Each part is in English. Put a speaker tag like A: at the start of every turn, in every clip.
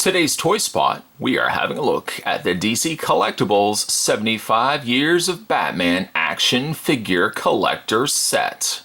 A: Today's Toy Spot, we are having a look at the DC Collectibles 75 Years of Batman Action Figure Collector Set.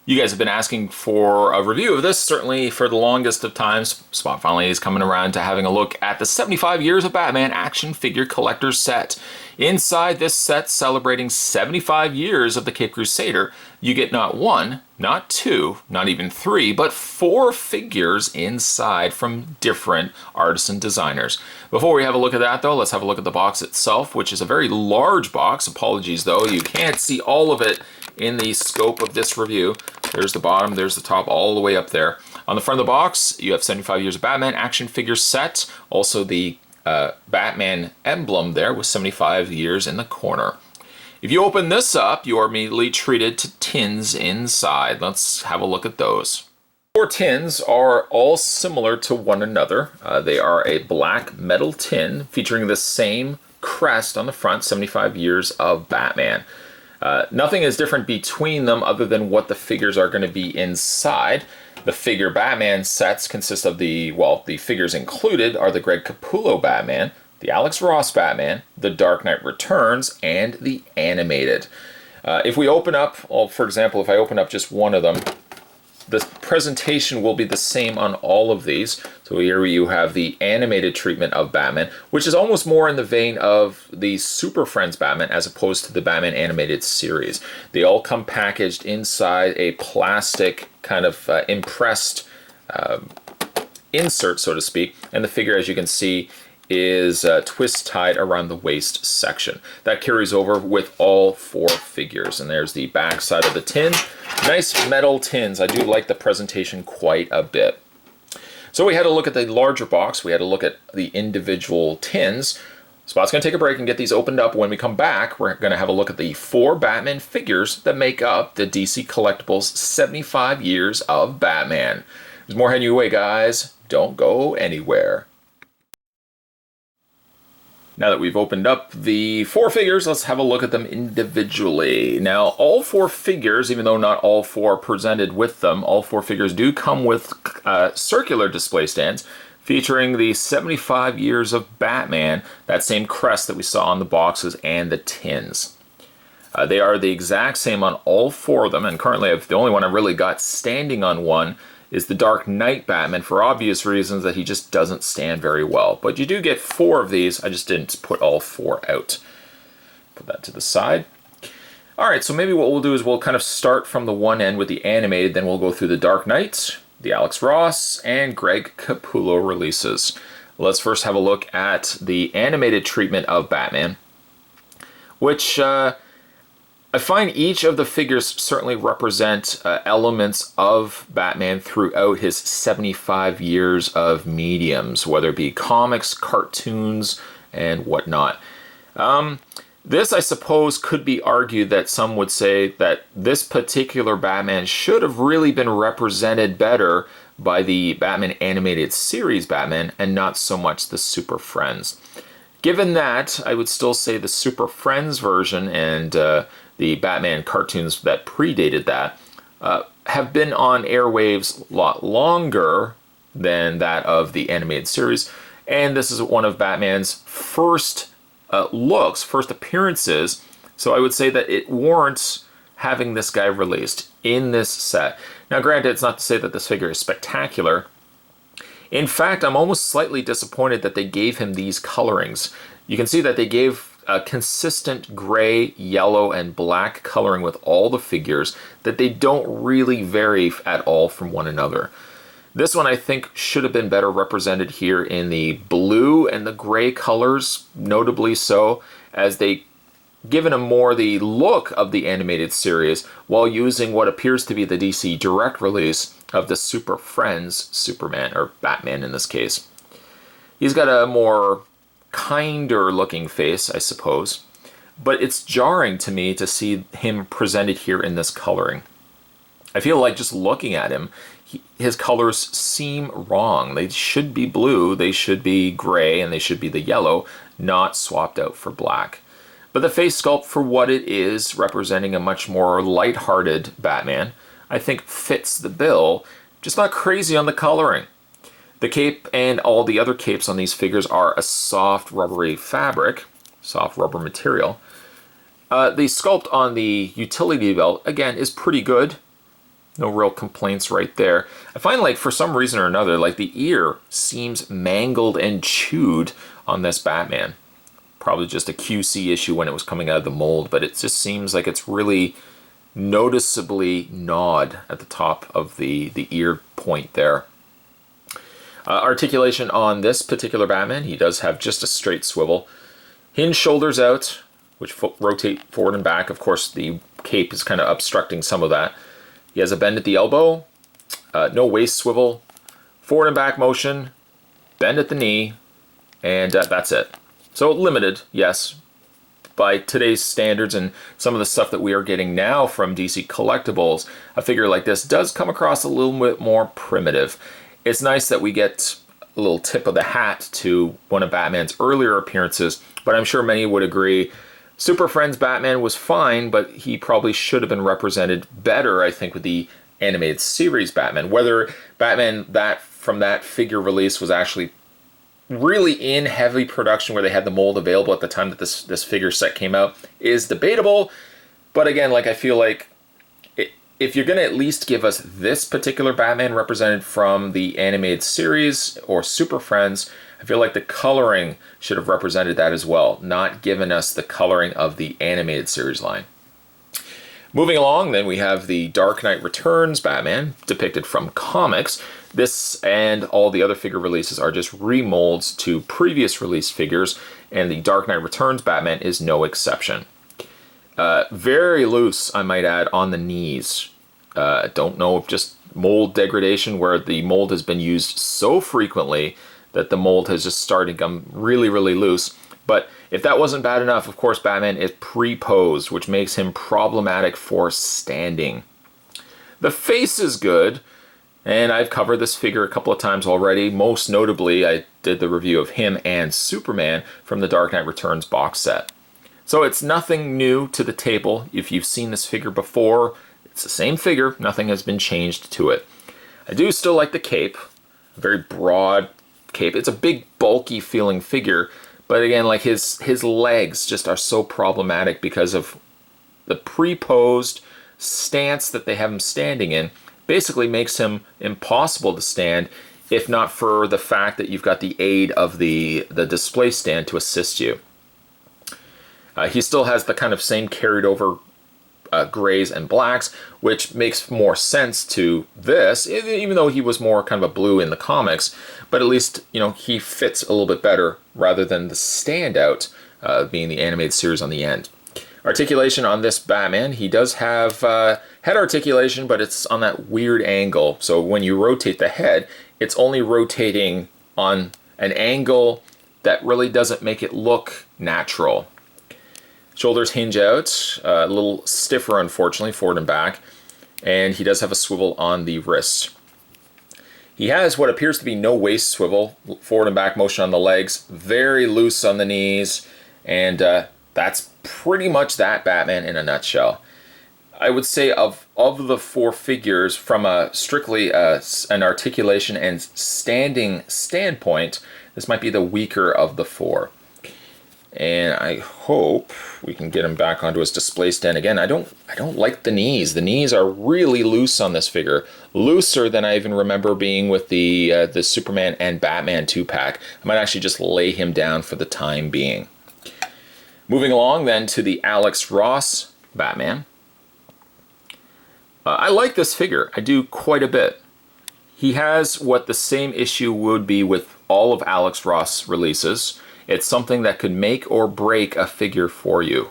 A: You guys have been asking for a review of this, certainly for the longest of times. Spot finally is coming around to having a look at the 75 Years of Batman Action Figure Collector Set. Inside this set, celebrating 75 years of the Caped Crusader, you get not one, not two, not even three, but four figures inside from different artisan designers. Before we have a look at that though, let's have a look at the box itself, which is a very large box. Apologies though, you can't see all of it in the scope of this review. There's the bottom, there's the top, all the way up there. On the front of the box, you have 75 Years of Batman Action Figure Set. Also the Batman emblem there with 75 years in the corner. If you open this up, you are immediately treated to tins inside. Let's have a look at those. Four tins are all similar to one another. They are a black metal tin featuring the same crest on the front, 75 Years of Batman. Nothing is different between them other than what the figures are going to be inside. The figure Batman sets consist of the figures included are the Greg Capullo Batman, the Alex Ross Batman, the Dark Knight Returns, and the animated. If we open up, for example, if I open up just one of them, the presentation will be the same on all of these. So here you have the animated treatment of Batman, which is almost more in the vein of the Super Friends Batman as opposed to the Batman animated series. They all come packaged inside a plastic kind of impressed insert, so to speak. And the figure, as you can see, is twist tied around the waist section. That carries over with all four figures. And there's the back side of the tin. Nice metal tins. I do like the presentation quite a bit. So we had a look at the larger box. We had a look at the individual tins. Spot's going to take a break and get these opened up. When we come back, we're going to have a look at the four Batman figures that make up the DC Collectibles 75 Years of Batman. There's more heading your way, guys. Don't go anywhere. Now that we've opened up the four figures, let's have a look at them individually. Now, all four figures, even though not all four are presented with them, all four figures do come with circular display stands featuring the 75 Years of Batman, that same crest that we saw on the boxes and the tins. They are the exact same on all four of them, and currently the only one I really got standing on one is the Dark Knight Batman, for obvious reasons that he just doesn't stand very well. But you do get four of these. I just didn't put all four out. Put that to the side. Alright, so maybe what we'll do is we'll kind of start from the one end with the animated, then we'll go through the Dark Knight, the Alex Ross, and Greg Capullo releases. Let's first have a look at the animated treatment of Batman, which I find each of the figures certainly represent elements of Batman throughout his 75 years of mediums, whether it be comics, cartoons, and whatnot. This, I suppose, could be argued that some would say that this particular Batman should have really been represented better by the Batman animated series Batman and not so much the Super Friends. Given that, I would still say the Super Friends version and the Batman cartoons that predated that have been on airwaves a lot longer than that of the animated series. And this is one of Batman's first first appearances. So I would say that it warrants having this guy released in this set. Now granted, it's not to say that this figure is spectacular. In fact, I'm almost slightly disappointed that they gave him these colorings. You can see that they gave a consistent gray, yellow, and black coloring with all the figures, that they don't really vary at all from one another. This one I think should have been better represented here in the blue and the gray colors, notably so, as they given him more the look of the animated series while using what appears to be the DC Direct release of the Super Friends Superman, or Batman in this case. He's got a more kinder looking face, I suppose, but it's jarring to me to see him presented here in this coloring. I feel like just looking at him, his colors seem wrong. They should be blue, they should be gray, and they should be the yellow, not swapped out for black. But the face sculpt, for what it is, representing a much more lighthearted Batman, I think fits the bill, just not crazy on the coloring. The cape and all the other capes on these figures are a soft rubbery fabric, soft rubber material. The sculpt on the utility belt, again, is pretty good. No real complaints right there. I find, like, for some reason or another, like, the ear seems mangled and chewed on this Batman. Probably just a QC issue when it was coming out of the mold, but it just seems like it's really noticeably gnawed at the top of the ear point there. Articulation on this particular Batman, he does have just a straight swivel. Hinge shoulders out, which rotate forward and back. Of course, the cape is kind of obstructing some of that. He has a bend at the elbow, no waist swivel, forward and back motion, bend at the knee, and that's it. So limited, yes, by today's standards and some of the stuff that we are getting now from DC Collectibles. A figure like this does come across a little bit more primitive. It's nice that we get a little tip of the hat to one of Batman's earlier appearances, but I'm sure many would agree Super Friends Batman was fine, but he probably should have been represented better, I think, with the animated series Batman. Whether Batman from that figure release was actually really in heavy production where they had the mold available at the time that this figure set came out is debatable. But again, like, I feel like if you're going to at least give us this particular Batman represented from the animated series or Super Friends, I feel like the coloring should have represented that as well, not given us the coloring of the animated series line. Moving along, then, we have the Dark Knight Returns Batman, depicted from comics. This and all the other figure releases are just remolds to previous release figures, and the Dark Knight Returns Batman is no exception. Very loose, I might add, on the knees. Don't know if just mold degradation where the mold has been used so frequently that the mold has just started to become really, really loose. But if that wasn't bad enough, of course, Batman is pre-posed, which makes him problematic for standing. The face is good, and I've covered this figure a couple of times already. Most notably, I did the review of him and Superman from the Dark Knight Returns box set. So it's nothing new to the table. If you've seen this figure before, it's the same figure. Nothing has been changed to it. I do still like the cape. A very broad cape. It's a big, bulky feeling figure. But again, like his legs just are so problematic because of the pre-posed stance that they have him standing in. Basically makes him impossible to stand, if not for the fact that you've got the aid of the display stand to assist you. He still has the kind of same carried over grays and blacks, which makes more sense to this, even though he was more kind of a blue in the comics. But at least, you know, he fits a little bit better rather than the standout being the animated series on the end. Articulation on this Batman, he does have head articulation, but it's on that weird angle. So when you rotate the head, it's only rotating on an angle that really doesn't make it look natural. Shoulders hinge out, a little stiffer, unfortunately, forward and back. And he does have a swivel on the wrist. He has what appears to be no waist swivel, forward and back motion on the legs, very loose on the knees, and that's pretty much that Batman in a nutshell. I would say of the four figures, from a strictly an articulation and standing standpoint, this might be the weaker of the four. And I hope we can get him back onto his display stand again. I don't like the knees. The knees are really loose on this figure, looser than I even remember being with the Superman and Batman 2-pack. I might actually just lay him down for the time being. Moving along then to the Alex Ross Batman. I like this figure. I do quite a bit. He has what the same issue would be with all of Alex Ross releases. It's something that could make or break a figure for you.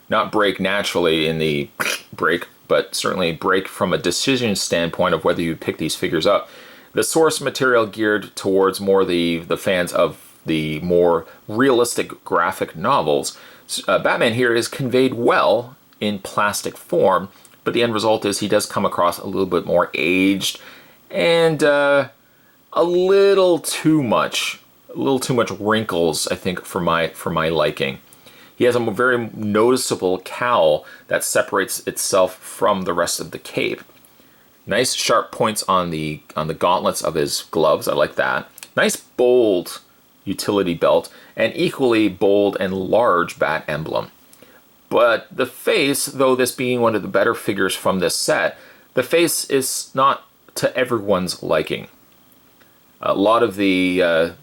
A: Not break naturally in the break, but certainly break from a decision standpoint of whether you pick these figures up. The source material geared towards more the fans of the more realistic graphic novels. Batman here is conveyed well in plastic form, but the end result is he does come across a little bit more aged and a little too much, wrinkles, I think, for my liking. He has a very noticeable cowl that separates itself from the rest of the cape. Nice sharp points on the gauntlets of his gloves. I like that. Nice bold utility belt, and equally bold and large bat emblem. But the face, though this being one of the better figures from this set, the face is not to everyone's liking. A lot of the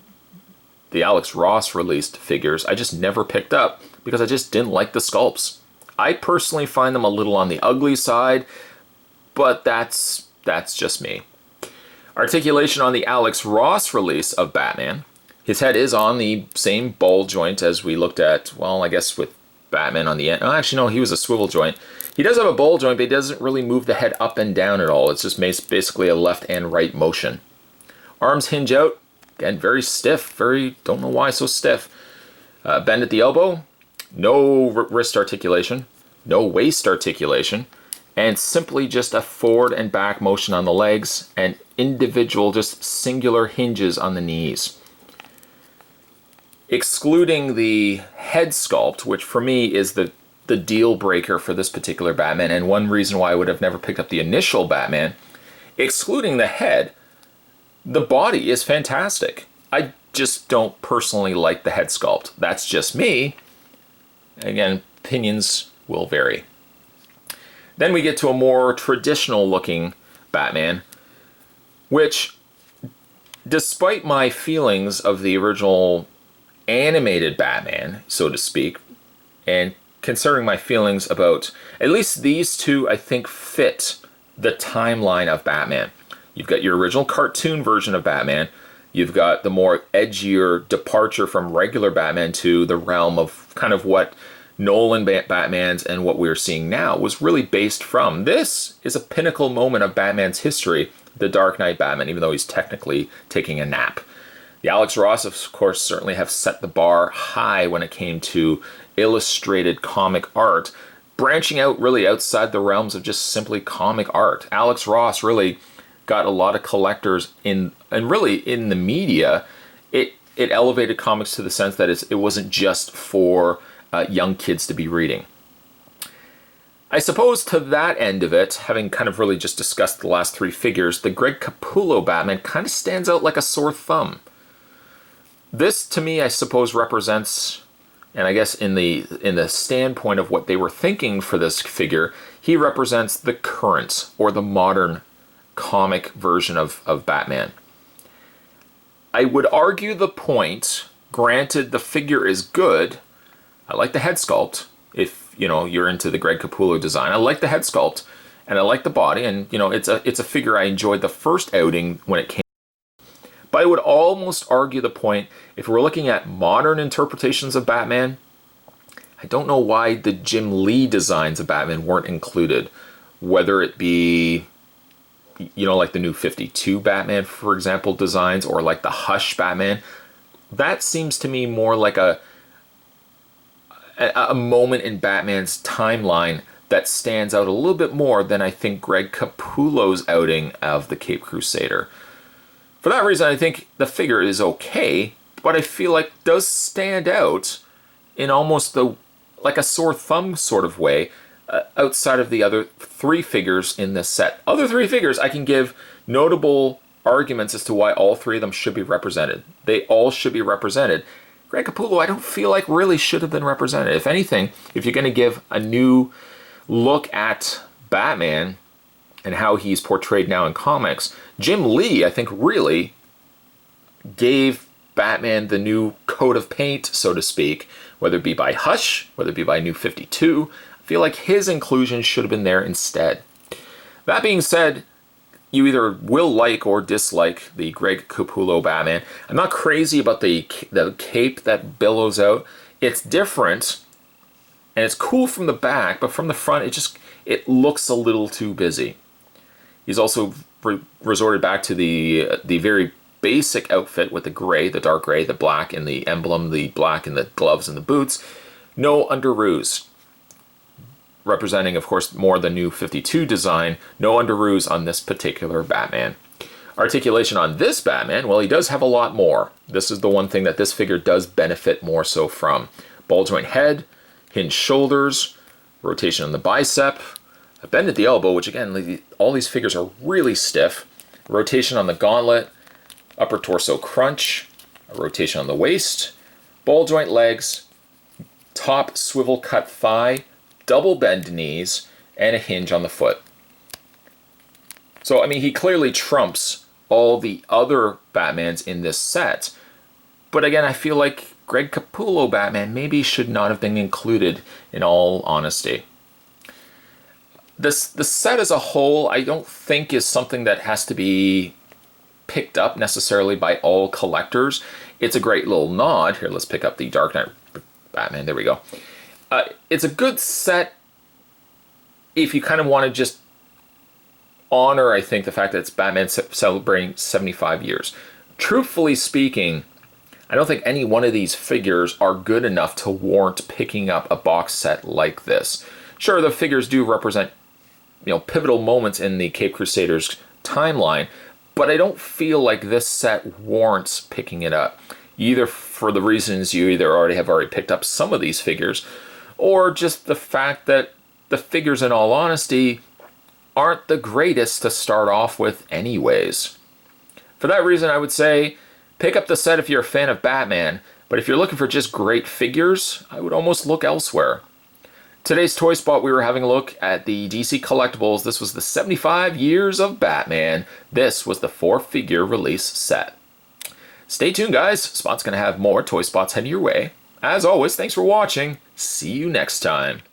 A: Alex Ross released figures I just never picked up because I just didn't like the sculpts. I personally find them a little on the ugly side, but that's just me. Articulation on the Alex Ross release of Batman. His head is on the same ball joint as we looked at, well, I guess with Batman on the end. Oh, actually, no, he was a swivel joint. He does have a ball joint, but he doesn't really move the head up and down at all. It's just basically a left and right motion. Arms hinge out. Again, very stiff. Don't know why so stiff. Bend at the elbow. No wrist articulation. No waist articulation. And simply just a forward and back motion on the legs and individual, just singular hinges on the knees. Excluding the head sculpt, which for me is the deal breaker for this particular Batman, and one reason why I would have never picked up the initial Batman, excluding the head, the body is fantastic. I just don't personally like the head sculpt. That's just me. Again, opinions will vary. Then we get to a more traditional looking Batman, which, despite my feelings of the original animated Batman, so to speak, and considering my feelings about at least these two, I think fit the timeline of Batman. You've got your original cartoon version of Batman. You've got the more edgier departure from regular Batman to the realm of kind of what Nolan Batman's and what we're seeing now was really based from. This is a pinnacle moment of Batman's history, the Dark Knight Batman, even though he's technically taking a nap. The Alex Ross, of course, certainly have set the bar high when it came to illustrated comic art, branching out really outside the realms of just simply comic art. Alex Ross really got a lot of collectors in, and really in the media. It elevated comics to the sense that it wasn't just for young kids to be reading. I suppose to that end of it, having kind of really just discussed the last three figures, the Greg Capullo Batman kind of stands out like a sore thumb. This, to me, I suppose represents, and I guess in the standpoint of what they were thinking for this figure, he represents the current or the modern comic version of Batman. I would argue the point, granted the figure is good. I like the head sculpt. If you're into the Greg Capullo design, I like the head sculpt, and I like the body, and it's a figure I enjoyed the first outing when it came. But I would almost argue the point, if we're looking at modern interpretations of Batman, I don't know why the Jim Lee designs of Batman weren't included. Whether it be, like the new 52 Batman, for example, designs, or like the Hush Batman. That seems to me more like a moment in Batman's timeline that stands out a little bit more than I think Greg Capullo's outing of the Caped Crusader. For that reason, I think the figure is okay, but I feel like does stand out in almost like a sore thumb sort of way outside of the other three figures in this set. Other three figures, I can give notable arguments as to why all three of them should be represented. They all should be represented. Greg Capullo, I don't feel like really should have been represented. If anything, if you're going to give a new look at Batman and how he's portrayed now in comics, Jim Lee, I think, really gave Batman the new coat of paint, so to speak, whether it be by Hush, whether it be by New 52. I feel like his inclusion should have been there instead. That being said, you either will like or dislike the Greg Capullo Batman. I'm not crazy about the cape that billows out. It's different, and it's cool from the back, but from the front, it looks a little too busy. He's also resorted back to the very basic outfit with the gray, the dark gray, the black in the emblem, the black in the gloves and the boots. No underoos. Representing, of course, more the New 52 design. No underoos on this particular Batman. Articulation on this Batman, well, he does have a lot more. This is the one thing that this figure does benefit more so from. Ball joint head, hinged shoulders, rotation on the bicep, a bend at the elbow, which again, all these figures are really stiff. Rotation on the gauntlet, upper torso crunch, a rotation on the waist, ball joint legs, top swivel cut thigh, double bend knees, and a hinge on the foot. So, I mean, he clearly trumps all the other Batmans in this set. But again, I feel like Greg Capullo Batman maybe should not have been included, in all honesty. The set as a whole, I don't think is something that has to be picked up necessarily by all collectors. It's a great little nod. Here, let's pick up the Dark Knight Batman. There we go. It's a good set if you kind of want to just honor, I think, the fact that it's Batman celebrating 75 years. Truthfully speaking, I don't think any one of these figures are good enough to warrant picking up a box set like this. Sure, the figures do represent, pivotal moments in the Caped Crusaders timeline, but I don't feel like this set warrants picking it up, either for the reasons you either already picked up some of these figures, or just the fact that the figures, in all honesty, aren't the greatest to start off with anyways. For that reason, I would say pick up the set if you're a fan of Batman, but if you're looking for just great figures, I would almost look elsewhere. Today's Toy Spot, we were having a look at the DC Collectibles. This was the 75 Years of Batman. This was the 4-figure release set. Stay tuned, guys. Spot's going to have more Toy Spots heading your way. As always, thanks for watching. See you next time.